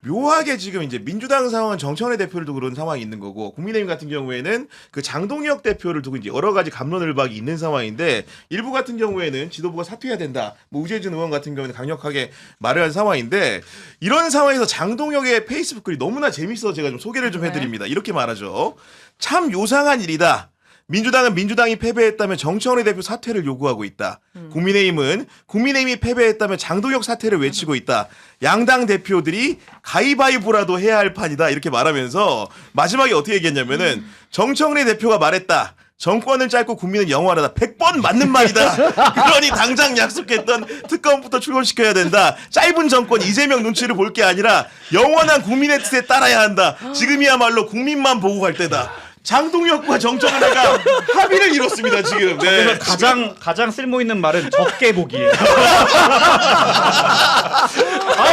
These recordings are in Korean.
묘하게 지금 이제 민주당 상황은 정청래 대표를 두고 그런 상황이 있는 거고 국민의힘 같은 경우에는 그 장동혁 대표를 두고 이제 여러 가지 갑론을박이 있는 상황인데 일부 같은 경우에는 지도부가 사퇴해야 된다. 뭐 우재준 의원 같은 경우에는 강력하게 말을 한 상황인데 이런 상황에서 장동혁의 페이스북 글이 너무나 재밌어서 제가 좀 소개를 좀 해드립니다. 이렇게 말하죠. 참 요상한 일이다. 민주당은 민주당이 패배했다면 정청래 대표 사퇴를 요구하고 있다. 국민의힘은 국민의힘이 패배했다면 장동혁 사퇴를 외치고 있다. 양당 대표들이 가위바위보라도 해야 할 판이다. 이렇게 말하면서 마지막에 어떻게 얘기했냐면은 정청래 대표가 말했다. 정권을 짧고 국민은 영원하다. 100번 맞는 말이다. 그러니 당장 약속했던 특검부터 출범시켜야 된다. 짧은 정권 이재명 눈치를 볼 게 아니라 영원한 국민의 뜻에 따라야 한다. 지금이야말로 국민만 보고 갈 때다. 장동혁과 정청래가 합의를 이뤘습니다 지금. 네. 그래서 가장 쓸모 있는 말은 적게 보기예요.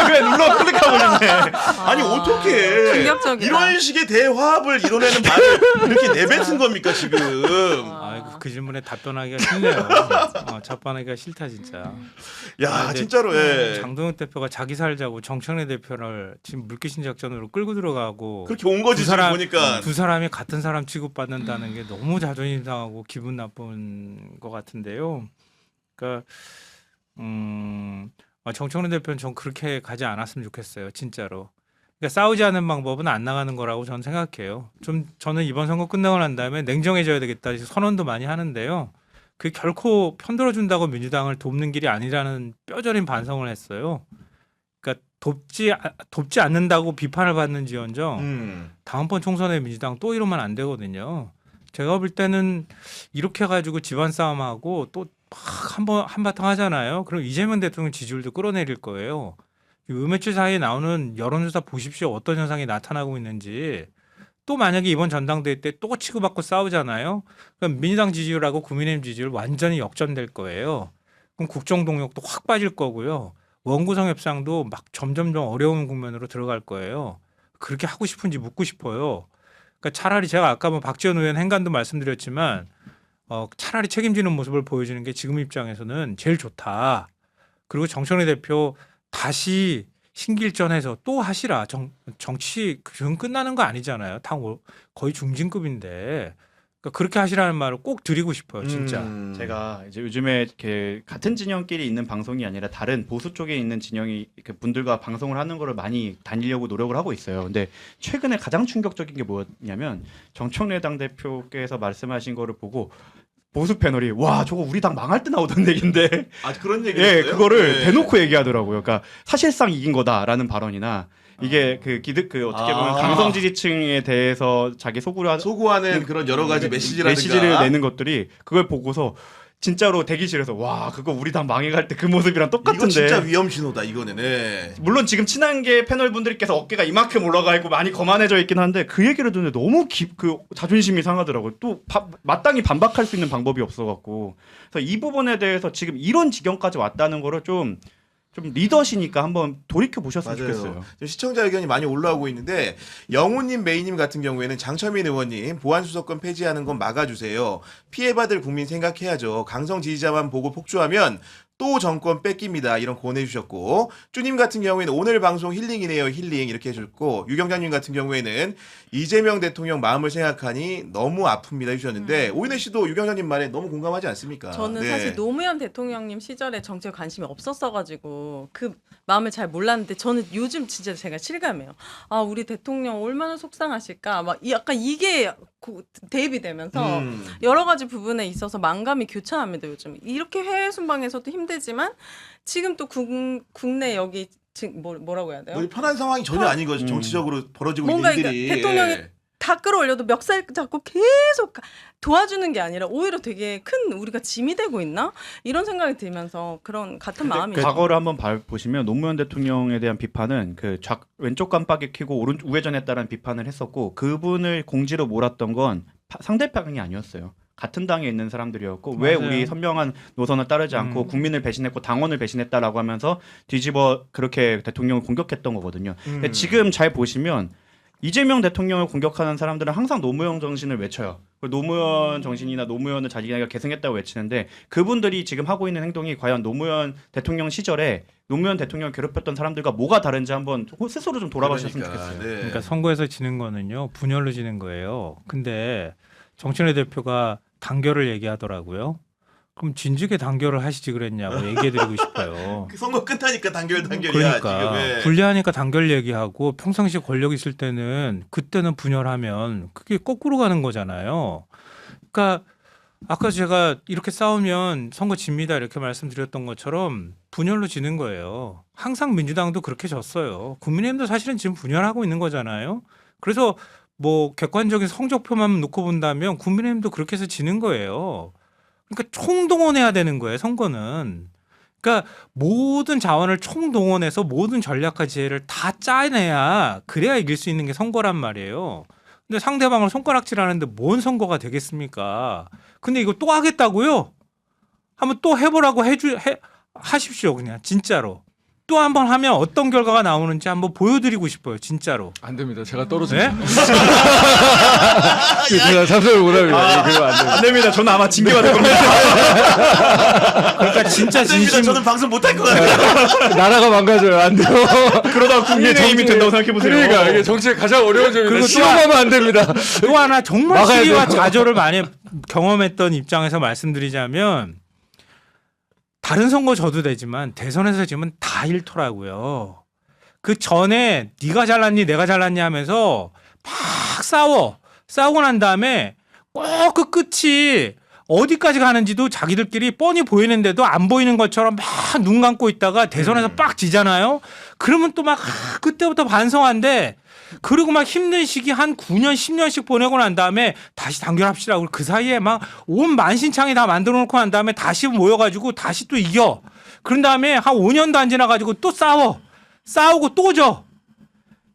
그래 눌러 클릭하고 있네. 아니 어떻게 충격적이다. 이런 식의 대화합을 이뤄내는 말을 이렇게 내뱉은 겁니까 지금? 그 질문에 답변하기가 싫네요. 답변하기가 싫다 진짜. 야 근데 진짜로 예. 장동혁 대표가 자기 살자고 정청래 대표를 지금 물귀신 작전으로 끌고 들어가고 그렇게 온 거지 지금 보니까. 두 사람이 같은 사람 취급받는다는 게 너무 자존심 상하고 기분 나쁜 것 같은데요. 그러니까 정청래 대표는 전 그렇게 가지 않았으면 좋겠어요. 진짜로. 그러니까 싸우지 않는 방법은 안 나가는 거라고 저는 생각해요. 저는 이번 선거 끝나고 난 다음에 냉정해져야 되겠다 선언도 많이 하는데요. 그 결코 편들어준다고 민주당을 돕는 길이 아니라는 뼈저린 반성을 했어요. 그러니까 돕지 않는다고 비판을 받는지언정 다음번 총선에 민주당 또 이러면 안 되거든요. 제가 볼 때는 이렇게 해가지고 집안 싸움하고 또 막 한바탕 하잖아요. 그럼 이재명 대통령 지지율도 끌어내릴 거예요. 의매출 사이에 나오는 여론조사 보십시오. 어떤 현상이 나타나고 있는지. 또 만약에 이번 전당대회 때 또 치고받고 싸우잖아요. 그럼 민주당 지지율하고 국민의힘 지지율 완전히 역전될 거예요. 그럼 국정 동력도 확 빠질 거고요. 원구성 협상도 막 점점 어려운 국면으로 들어갈 거예요. 그렇게 하고 싶은지 묻고 싶어요. 그러니까 차라리 제가 아까 박지원 의원 행간도 말씀드렸지만 차라리 책임지는 모습을 보여주는 게 지금 입장에서는 제일 좋다. 그리고 정청래 대표 다시 신길전해서 또 하시라. 정치 그건 끝나는 거 아니잖아요. 다 거의 중진급인데 그렇게 하시라는 말을 꼭 드리고 싶어요. 진짜. 제가 이제 요즘에 이렇게 같은 진영끼리 있는 방송이 아니라 다른 보수 쪽에 있는 진영이 분들과 방송을 하는 거를 많이 다니려고 노력을 하고 있어요. 근데 최근에 가장 충격적인 게 뭐냐면 정청래 당대표께서 말씀하신 거를 보고 보수 패널이 와 저거 우리 당 망할 때 나오던 얘기인데 그런 얘기 예 있어요? 그거를 네. 대놓고 얘기하더라고요. 그러니까 사실상 이긴 거다라는 발언이나 이게 어떻게 보면 강성 지지층에 대해서 자기 소구하는 그런 여러 가지 메시지를 내는 것들이 그걸 보고서 진짜로 대기실에서 와 그거 우리 당 망해갈 때 그 모습이랑 똑같은데 이거 진짜 위험 신호다 이거는. 네. 물론 지금 친한계 패널 분들께서 어깨가 이만큼 올라가 있고 많이 거만해져 있긴 한데 그 얘기를 듣는데 너무 자존심이 상하더라고요. 또 마땅히 반박할 수 있는 방법이 없어갖고 그래서 이 부분에 대해서 지금 이런 지경까지 왔다는 거를 좀 리더시니까 한번 돌이켜 보셨으면 좋겠어요. 시청자 의견이 많이 올라오고 있는데 영호님, 메이님 같은 경우에는 장철민 의원님 보안수사권 폐지하는 건 막아주세요. 피해받을 국민 생각해야죠. 강성 지지자만 보고 폭주하면 또 정권 뺏깁니다. 이런 거 보내주셨고 쭈님 같은 경우에는 오늘 방송 힐링이네요. 힐링 이렇게 해줬고 유경장님 같은 경우에는 이재명 대통령 마음을 생각하니 너무 아픕니다 해주셨는데 오인혜 씨도 유경장님 말에 너무 공감하지 않습니까? 저는 네. 사실 노무현 대통령님 시절에 정치에 관심이 없었어가지고 그 마음을 잘 몰랐는데 저는 요즘 진짜 제가 실감해요. 우리 대통령 얼마나 속상하실까 막 약간 이게 대입이 되면서 여러 가지 부분에 있어서 만감이 교차합니다. 요즘 이렇게 해외 순방에서도 힘들지만 지금 또 국내 여기 지금 뭐라고 해야 돼요? 편한 상황이 전혀 아닌 거죠. 정치적으로 벌어지고 뭔가 있는 일들이. 대통령이 다 끌어올려도 멱살 잡고 계속 도와주는 게 아니라 오히려 되게 큰 우리가 짐이 되고 있나? 이런 생각이 들면서 그런 같은 마음이 과거를 한번 보시면 노무현 대통령에 대한 비판은 왼쪽 깜빡이 켜고 우회전했다라는 비판을 했었고 그분을 공지로 몰았던 건 상대방이 아니었어요. 같은 당에 있는 사람들이었고 왜 맞아요. 우리 선명한 노선을 따르지 않고 국민을 배신했고 당원을 배신했다라고 하면서 뒤집어 그렇게 대통령을 공격했던 거거든요. 근데 지금 잘 보시면 이재명 대통령을 공격하는 사람들은 항상 노무현 정신을 외쳐요. 노무현 정신이나 노무현을 자기가 계승했다고 외치는데 그분들이 지금 하고 있는 행동이 과연 노무현 대통령 시절에 노무현 대통령을 괴롭혔던 사람들과 뭐가 다른지 한번 스스로 좀 돌아보셨으면 좋겠어요. 네. 그러니까 선거에서 지는 거는요 분열로 지는 거예요. 근데 정청래 대표가 단결을 얘기하더라고요. 그럼 진즉에 단결을 하시지 그랬냐고 얘기해드리고 싶어요. 그 선거 끝나니까 단결이야 그러니까 지금. 예. 불리하니까 단결 얘기하고 평상시 권력 있을 때는 그때는 분열하면 그게 거꾸로 가는 거잖아요. 그러니까 아까 제가 이렇게 싸우면 선거 집니다 이렇게 말씀드렸던 것처럼 분열로 지는 거예요. 항상 민주당도 그렇게 졌어요. 국민의힘도 사실은 지금 분열하고 있는 거잖아요. 그래서 뭐 객관적인 성적표만 놓고 본다면 국민의힘도 그렇게 해서 지는 거예요. 그러니까 총동원해야 되는 거예요, 선거는. 그러니까 모든 자원을 총동원해서 모든 전략과 지혜를 다 짜내야 그래야 이길 수 있는 게 선거란 말이에요. 근데 상대방을 손가락질하는데 뭔 선거가 되겠습니까? 근데 이거 또 하겠다고요? 한번 또 해보라고 하십시오, 그냥 진짜로. 또 한 번 하면 어떤 결과가 나오는지 한번 보여드리고 싶어요, 진짜로. 안 됩니다. 제가 떨어집니다. 네? 제가 참석을 못합니다. 그러면 안 됩니다. 안 됩니다. 저는 아마 징계가 될 겁니다. 그러니까 진짜 진심. 저는 방송 못할 것 같아요. 나라가 망가져요. 안 돼요. 그러다 국민의힘이 된다고 생각해보세요. 그러니까 이게 정치의 가장 어려운 점입니다. 그리고 또 실험하면 안 됩니다. 또 하나 정말 막아야 시기와 돼요. 좌절을 많이 경험했던 입장에서 말씀드리자면 다른 선거 져도 되지만 대선에서 지면 다 일토라고요. 그 전에 네가 잘났니 내가 잘났니 하면서 막 싸우고 난 다음에 꼭 그 끝이 어디까지 가는지도 자기들끼리 뻔히 보이는데도 안 보이는 것처럼 막 눈 감고 있다가 대선에서 빡 지잖아요. 그러면 또 막 그때부터 반성한데 그리고 막 힘든 시기 한 9년 10년씩 보내고 난 다음에 다시 단결합시다. 그 사이에 막 온 만신창이 다 만들어 놓고 난 다음에 다시 모여가지고 다시 또 이겨. 그런 다음에 한 5년도 안 지나가지고 또 싸우고 또 져.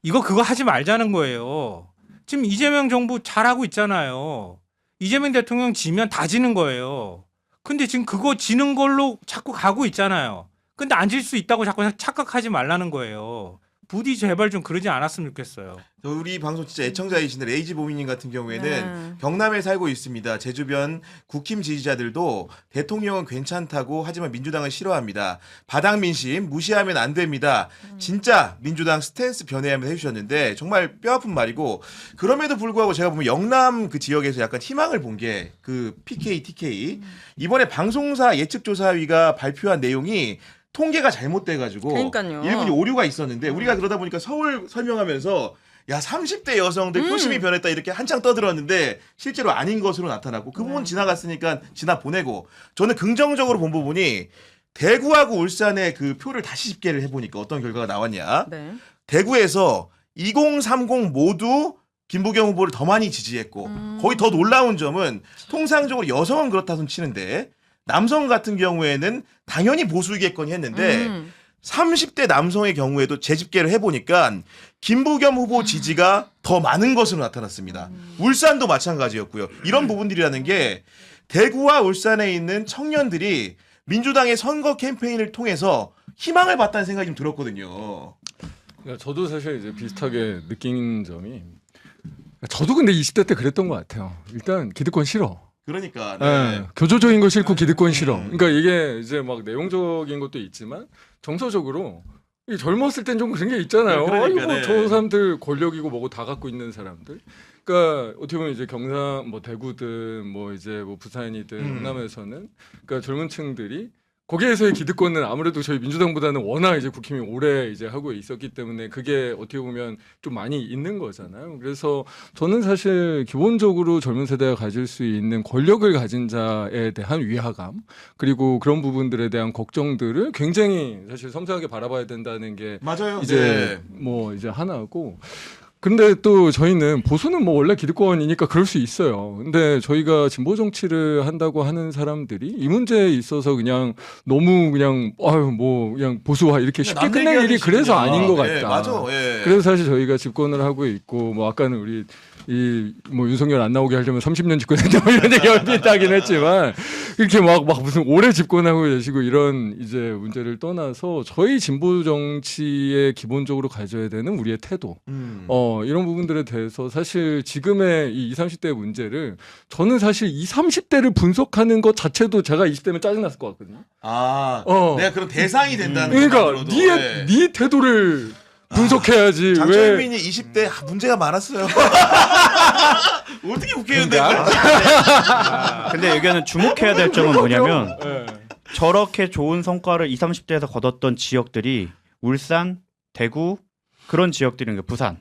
그거 하지 말자는 거예요. 지금 이재명 정부 잘하고 있잖아요. 이재명 대통령 지면 다 지는 거예요. 근데 지금 그거 지는 걸로 자꾸 가고 있잖아요. 근데 안 질 수 있다고 자꾸 착각하지 말라는 거예요. 부디 제발 좀 그러지 않았으면 좋겠어요. 우리 방송 진짜 애청자이신데 레이지 보미님 같은 경우에는 네. 경남에 살고 있습니다. 제 주변 국힘 지지자들도 대통령은 괜찮다고 하지만 민주당은 싫어합니다. 바닥 민심 무시하면 안 됩니다. 진짜 민주당 스탠스 변해야만 해주셨는데 정말 뼈아픈 말이고 그럼에도 불구하고 제가 보면 영남 그 지역에서 약간 희망을 본 게 그 PK, TK 이번에 방송사 예측조사위가 발표한 내용이 통계가 잘못돼가지고 그러니까요. 일본이 오류가 있었는데 우리가 그러다 보니까 서울 설명하면서 야 30대 여성들 표심이 변했다 이렇게 한창 떠들었는데 실제로 아닌 것으로 나타났고 그 부분 지나갔으니까 지나 보내고 저는 긍정적으로 본 부분이 대구하고 울산의 그 표를 다시 집계를 해보니까 어떤 결과가 나왔냐. 네. 대구에서 2030 모두 김부겸 후보를 더 많이 지지했고 거의 더 놀라운 점은 통상적으로 여성은 그렇다 손 치는데 남성 같은 경우에는 당연히 보수이겠거니 했는데 30대 남성의 경우에도 재집계를 해보니까 김부겸 후보 지지가 더 많은 것으로 나타났습니다. 울산도 마찬가지였고요. 이런 부분들이라는 게 대구와 울산에 있는 청년들이 민주당의 선거 캠페인을 통해서 희망을 봤다는 생각이 좀 들었거든요. 그러니까 저도 사실 이제 비슷하게 느낀 점이 저도 근데 20대 때 그랬던 것 같아요. 일단 기득권 싫어. 그러니까 네. 교조적인 거 싫고 기득권 싫어. 그러니까 이게 이제 막 내용적인 것도 있지만 정서적으로 이 젊었을 땐 좀 그런 게 있잖아요. 그러니까, 아이고 네. 저 사람들 권력이고 뭐고 다 갖고 있는 사람들. 그러니까 어떻게 보면 이제 경상 뭐 대구든 뭐 이제 뭐 부산이든 영남에서는 그러니까 젊은층들이 거기에서의 기득권은 아무래도 저희 민주당보다는 워낙 이제 국힘이 오래 이제 하고 있었기 때문에 그게 어떻게 보면 좀 많이 있는 거잖아요. 그래서 저는 사실 기본적으로 젊은 세대가 가질 수 있는 권력을 가진 자에 대한 위화감 그리고 그런 부분들에 대한 걱정들을 굉장히 사실 섬세하게 바라봐야 된다는 게 맞아요. 이제 뭐 이제 하나고. 근데 또 저희는 보수는 뭐 원래 기득권이니까 그럴 수 있어요. 근데 저희가 진보 정치를 한다고 하는 사람들이 이 문제에 있어서 그냥 너무 그냥 아유 뭐 그냥 보수화 이렇게 쉽게 끝낼 일이 그래서 아닌 것 같다. 예, 맞아. 예. 그래서 사실 저희가 집권을 하고 있고 뭐 아까는 우리 이 뭐 윤석열 안 나오게 하려면 30년 집권했다 뭐 이런 얘기 얼핏 있다긴 했지만 이렇게 막 무슨 오래 집권하고 계시고 이런 이제 문제를 떠나서 저희 진보 정치에 기본적으로 가져야 되는 우리의 태도 이런 부분들에 대해서 사실 지금의 이 20, 30대의 문제를 저는 사실 20, 30대를 분석하는 것 자체도 제가 20대면 짜증났을 것 같거든요. 아, 내가 그럼 대상이 된다는 그러니까 것만으로도. 네 태도를 분석해야지. 장철민이 20대 문제가 많았어요. 어떻게 웃기는데? 근데 여기는 주목해야 될 점은 뭐냐면 왜? 저렇게 좋은 성과를 20, 30대에서 거뒀던 지역들이 울산, 대구 그런 지역들인 거예요. 부산.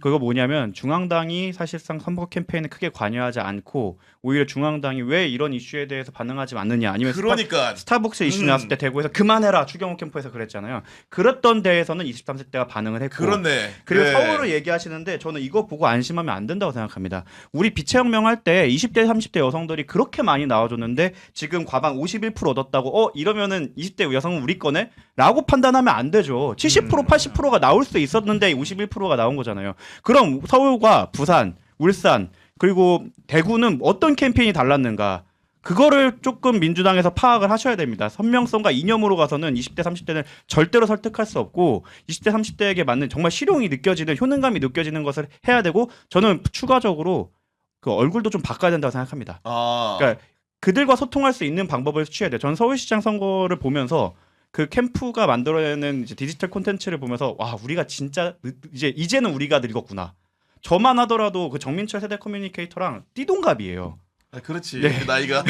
그거 뭐냐면 중앙당이 사실상 선거 캠페인에 크게 관여하지 않고 오히려 중앙당이 왜 이런 이슈에 대해서 반응하지 않느냐 아니면 그러니까 스타벅스 이슈 나왔을 때 대구에서 그만해라 추경호 캠프에서 그랬잖아요. 그랬던 데에서는 20, 30대가 반응을 했고 그렇네. 그리고 네. 서울을 얘기하시는데 저는 이거 보고 안심하면 안 된다고 생각합니다. 우리 비체혁명 할 때 20대 30대 여성들이 그렇게 많이 나와줬는데 지금 과반 51% 얻었다고 이러면은 20대 여성은 우리 거네? 라고 판단하면 안 되죠. 70% 80%가 나올 수 있었는데 51%가 나온 거잖아요. 그럼 서울과 부산, 울산 그리고 대구는 어떤 캠페인이 달랐는가? 그거를 조금 민주당에서 파악을 하셔야 됩니다. 선명성과 이념으로 가서는 20대, 30대는 절대로 설득할 수 없고 20대, 30대에게 맞는 정말 실용이 느껴지는 효능감이 느껴지는 것을 해야 되고 저는 추가적으로 그 얼굴도 좀 바꿔야 된다고 생각합니다. 그러니까 그들과 소통할 수 있는 방법을 취해야 돼요. 저는 서울시장 선거를 보면서 그 캠프가 만들어내는 이제 디지털 콘텐츠를 보면서 와 우리가 진짜 이제는 우리가 늙었구나. 저만 하더라도 그 정민철 세대 커뮤니케이터랑 띠동갑이에요. 그렇지. 네. 나이가.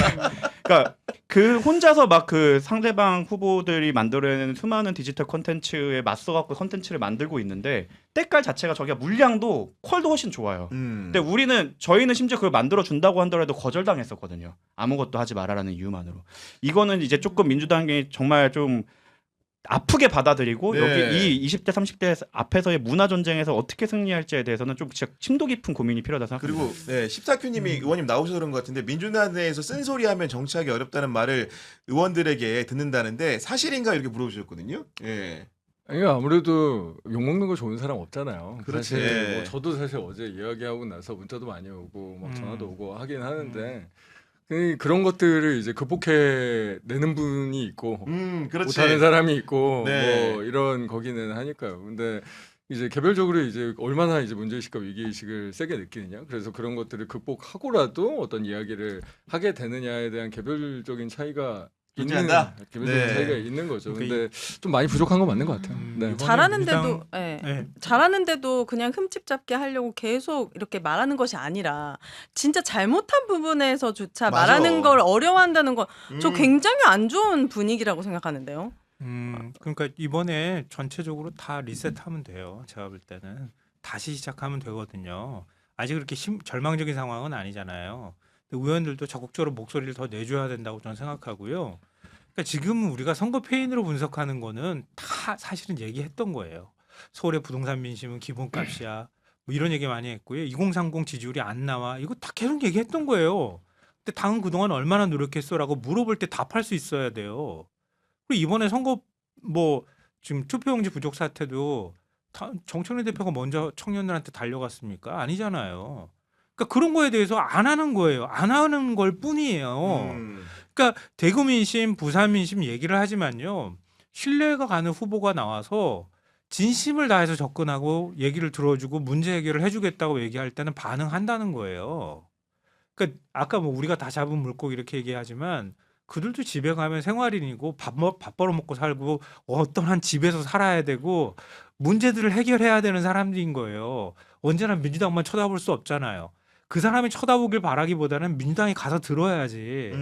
그러니까 그 혼자서 막 그 상대방 후보들이 만들어내는 수많은 디지털 콘텐츠에 맞서갖고 콘텐츠를 만들고 있는데 때깔 자체가 저기가 물량도 퀄도 훨씬 좋아요. 근데 저희는 심지어 그걸 만들어 준다고 하더라도 거절당했었거든요. 아무것도 하지 말아라는 이유만으로. 이거는 이제 조금 민주당이 정말 좀 아프게 받아들이고 네. 여기 이 20대 30대 앞에서의 문화 전쟁에서 어떻게 승리할지에 대해서는 좀 진짜 심도 깊은 고민이 필요하다 생각합니다. 그리고 네, 14큐님이 의원님 나오셔서 그런 것 같은데 민주당 내에서 쓴소리하면 정치하기 어렵다는 말을 의원들에게 듣는다는데 사실인가 이렇게 물어보셨거든요. 예. 아니 아무래도 욕 먹는 거 좋은 사람 없잖아요. 그렇지. 사실 예. 뭐 저도 사실 어제 이야기하고 나서 문자도 많이 오고 막 전화도 오고 하긴 하는데 그런 것들을 이제 극복해 내는 분이 있고 그렇지. 못하는 사람이 있고 네. 뭐 이런 거기는 하니까요. 근데 이제 개별적으로 이제 얼마나 이제 문제의식과 위기의식을 세게 느끼느냐. 그래서 그런 것들을 극복하고라도 어떤 이야기를 하게 되느냐에 대한 개별적인 차이가 존재한다? 개별적인 네. 차이가 있는 거죠. 그러니까 근데 좀 많이 부족한 건 맞는 것 같아요. 네. 이번에 잘하는데도 민주당- 네. 잘하는데도 그냥 흠집 잡게 하려고 계속 이렇게 말하는 것이 아니라 진짜 잘못한 부분에서조차 맞아. 말하는 걸 어려워한다는 건 저 음. 굉장히 안 좋은 분위기라고 생각하는데요. 그러니까 이번에 전체적으로 다 리셋하면 돼요. 제가 볼 때는 다시 시작하면 되거든요. 아직 그렇게 절망적인 상황은 아니잖아요. 근데 의원들도 적극적으로 목소리를 더 내줘야 된다고 저는 생각하고요. 그러니까 지금 우리가 선거 페인으로 분석하는 거는 다 사실은 얘기했던 거예요. 서울의 부동산 민심은 기본값이야. 뭐 이런 얘기 많이 했고요. 2030 지지율이 안 나와. 이거 다 계속 얘기했던 거예요. 근데 당은 그동안 얼마나 노력했어라고 물어볼 때 답할 수 있어야 돼요. 그리고 이번에 선거 뭐 지금 투표용지 부족 사태도 정청래 대표가 먼저 청년들한테 달려갔습니까? 아니잖아요. 그러니까 그런 거에 대해서 안 하는 거예요. 안 하는 걸 뿐이에요. 그러니까 대구 민심, 부산 민심 얘기를 하지만요. 신뢰가 가는 후보가 나와서 진심을 다해서 접근하고 얘기를 들어주고 문제 해결을 해주겠다고 얘기할 때는 반응한다는 거예요. 그러니까 아까 뭐 우리가 다 잡은 물고기 이렇게 얘기하지만 그들도 집에 가면 생활인이고 밥 벌어먹고 살고 어떠한 집에서 살아야 되고 문제들을 해결해야 되는 사람들인 거예요. 언제나 민주당만 쳐다볼 수 없잖아요. 그 사람이 쳐다보길 바라기보다는 민주당이 가서 들어야지.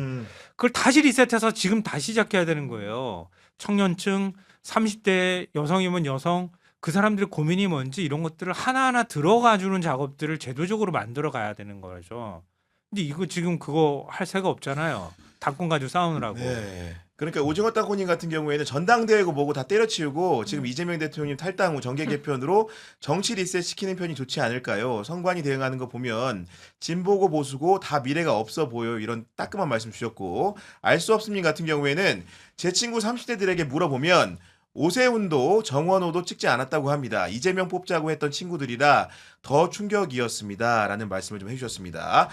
그걸 다시 리셋해서 지금 다시 시작해야 되는 거예요. 청년층, 30대 여성이면 여성, 그 사람들의 고민이 뭔지 이런 것들을 하나하나 들어가주는 작업들을 제도적으로 만들어 가야 되는 거죠. 근데 이거 지금 그거 할 새가 없잖아요. 당권 가지고 싸우느라고. 네. 그러니까 오징어 땅콩님 같은 경우에는 전당대회고 뭐고 다 때려치우고 지금 이재명 대통령 탈당 후 정계 개편으로 정치 리셋 시키는 편이 좋지 않을까요? 선관위 대응하는 거 보면 진보고 보수고 다 미래가 없어 보여요. 이런 따끔한 말씀 주셨고 알 수 없습니다 같은 경우에는 제 친구 30대들에게 물어보면 오세훈도 정원호도 찍지 않았다고 합니다. 이재명 뽑자고 했던 친구들이라 더 충격이었습니다. 라는 말씀을 좀 해주셨습니다.